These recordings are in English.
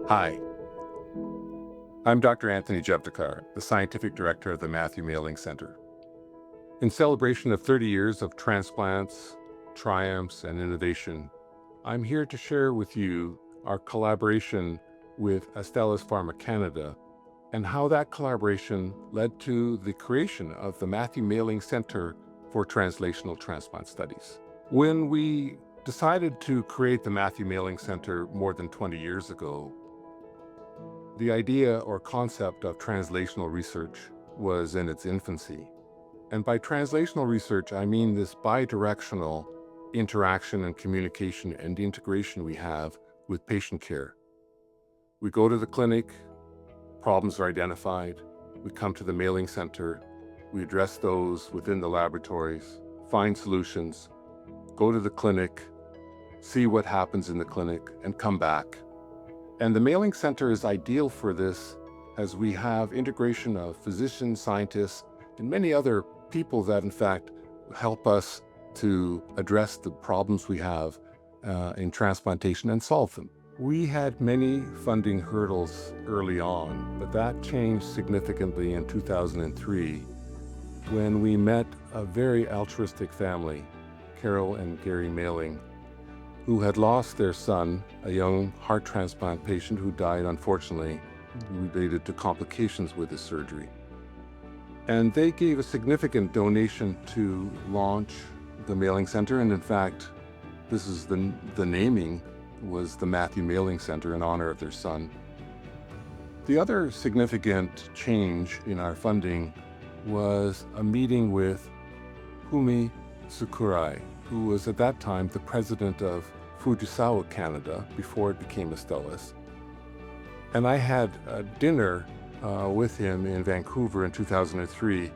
Hi, I'm Dr. Anthony Jevnikar, the scientific director of the Matthew Mailing Center. In celebration of 30 years of transplants, triumphs, and innovation, I'm here to share with you our collaboration with Astellas Pharma Canada and how that collaboration led to the creation of the Matthew Mailing Center for Translational Transplant Studies. When we decided to create the Matthew Mailing Center more than 20 years ago, the idea or concept of translational research was in its infancy. And by translational research, I mean this bidirectional interaction and communication and integration we have with patient care. We go to the clinic, problems are identified, we come to the mailing center, we address those within the laboratories, find solutions, go to the clinic, see what happens in the clinic, and come back. And the mailing center is ideal for this as we have integration of physicians, scientists, and many other people that in fact help us to address the problems we have in transplantation and solve them. We had many funding hurdles early on, but that changed significantly in 2003 when we met a very altruistic family, Carol and Gary Mailing, who had lost their son, a young heart transplant patient who died unfortunately related to complications with his surgery. And they gave a significant donation to launch the mailing center, and in fact, this is the naming was the Matthew Mailing Center in honor of their son. The other significant change in our funding was a meeting with Fumi Sakurai, who was at that time the president of Fujisawa, Canada, before it became Astellas. And I had a dinner with him in Vancouver in 2003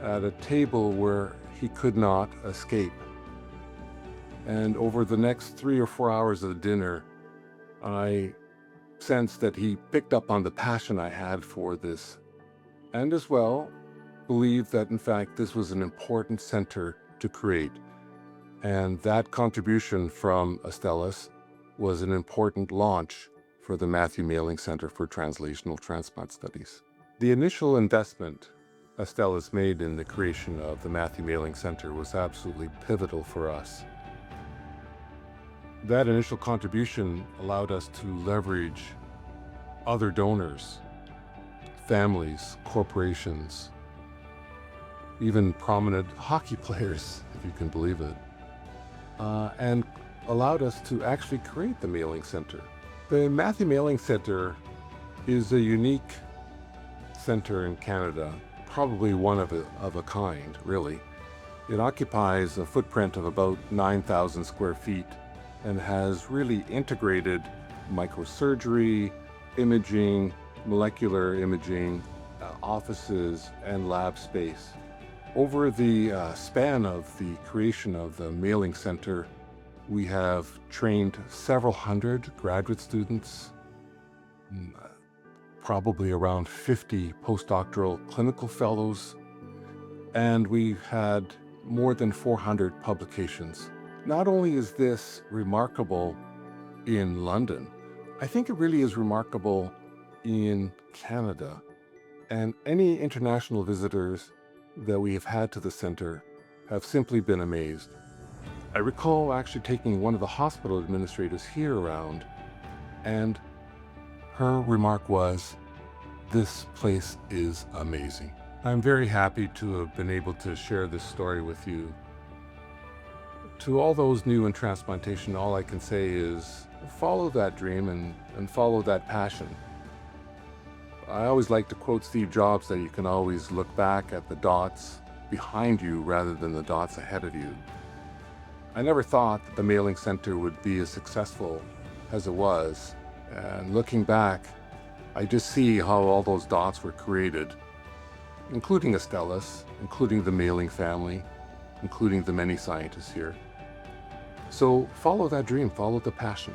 at a table where he could not escape. And over the next 3 or 4 hours of the dinner, I sensed that he picked up on the passion I had for this, and as well believed that in fact this was an important center to create. And that contribution from Astellas was an important launch for the Matthew Mailing Center for Translational Transplant Studies. The initial investment Astellas made in the creation of the Matthew Mailing Center was absolutely pivotal for us. That initial contribution allowed us to leverage other donors, families, corporations, even prominent hockey players, if you can believe it. And allowed us to actually create the mailing center. The Matthew Mailing Center is a unique center in Canada, probably one of a kind, really. It occupies a footprint of about 9,000 square feet and has really integrated microsurgery, imaging, molecular imaging, offices, and lab space. Over the span of the creation of the mailing center, we have trained several hundred graduate students, probably around 50 postdoctoral clinical fellows, and we've had more than 400 publications. Not only is this remarkable in London, I think it really is remarkable in Canada, and any international visitors that we have had to the center have simply been amazed. I recall actually taking one of the hospital administrators here around, and her remark was, "This place is amazing." I'm very happy to have been able to share this story with you. To all those new in transplantation, all I can say is follow that dream and follow that passion. I always like to quote Steve Jobs that you can always look back at the dots behind you rather than the dots ahead of you. I never thought that the mailing center would be as successful as it was. And looking back, I just see how all those dots were created, including Astellas, including the mailing family, including the many scientists here. So follow that dream, follow the passion.